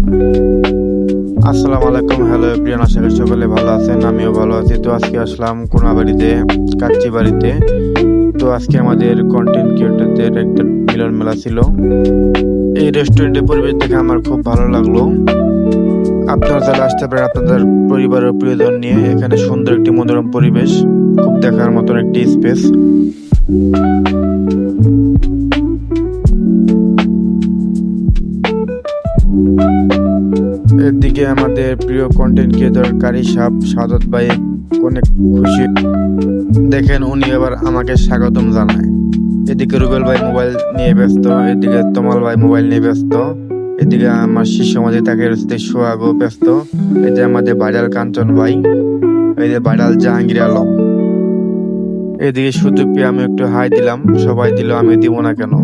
আসসালামু আলাইকুম, hello everyone, আশা করি সকলে ভালো আছেন। আমিও ভালো আছি। তো আজকে আসলাম কোনাবাড়িতে, কাচ্চি বাড়িতে। তো আজকে আমাদের কন্টেন্ট ক্রিয়েটরদের একটা মিলন মেলা ছিল। এই রেস্টুরেন্টের পরিবেশ দেখে আমার খুব ভালো লাগলো। আপনারা যারা আসতে পারেন আপনাদের পরিবার ও প্রিয়জন নিয়ে। এখানে সুন্দর একটি মনোরম পরিবেশ, খুব দেখার মতন একটি স্পেস। এদিকে আমাদের প্রিয় কন্টেন্ট ক্রিয়েটর কারি সাহেব সাদত ভাই অনেক খুশি, দেখেন উনি এবার আমাকে স্বাগতম জানায়। এদিকে রুবেল ভাই মোবাইল নিয়ে ব্যস্ত, এদিকে তমাল ভাই মোবাইল নিয়ে ব্যস্ত, এদিকে আমার শিষ্য মাঝে তাকে সোহাগও ব্যস্ত, এই যে আমাদের ভাইরাল কাঞ্চন ভাই, এই যে ভাইরাল জাহাঙ্গীর আলম। এদিকে সুযোগ পেয়ে আমি একটু হাই দিলাম, সবাই দিল, আমি দিব না কেন।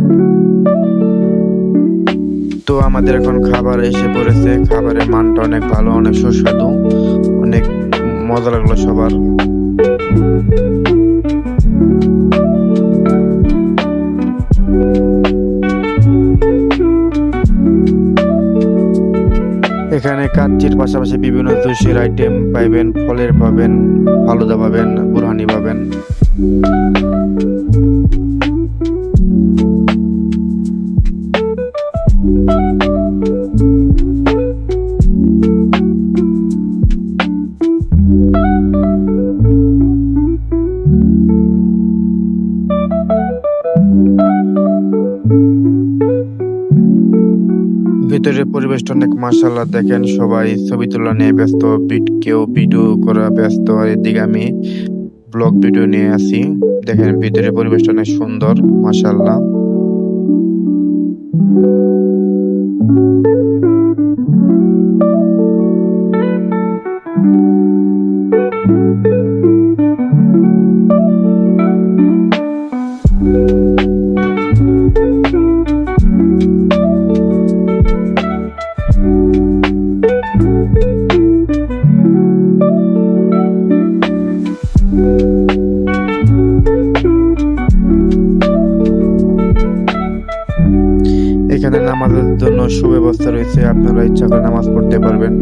তো আমাদের এখন খাবার এসে পড়েছে। খাবারের মানটা অনেক ভালো, অনেক সুস্বাদু, অনেক মজা লাগলো সবার। এখানে কাচ্চির পাশাপাশি বিভিন্ন জুসের আইটেম পাইবেন, ফলের পাবেন, ফালুদা পাবেন, বুরহানি পাবেন। ভিতরের পরিবেশটা অনেক মাশাআল্লাহ, দেখেন সবাই ছবি তোলা নিয়ে ব্যস্ত, কেউ ভিডিও করা ব্যস্ত। এদিকে আমি ব্লগ ভিডিও নিয়ে আসি। দেখেন ভিতরের পরিবেশটা অনেক সুন্দর, মাশাআল্লাহ। এখানে নামাজের জন্য সুব্যবস্থা রয়েছে, আপনারা ইচ্ছা করে নামাজ পড়তে পারবেন।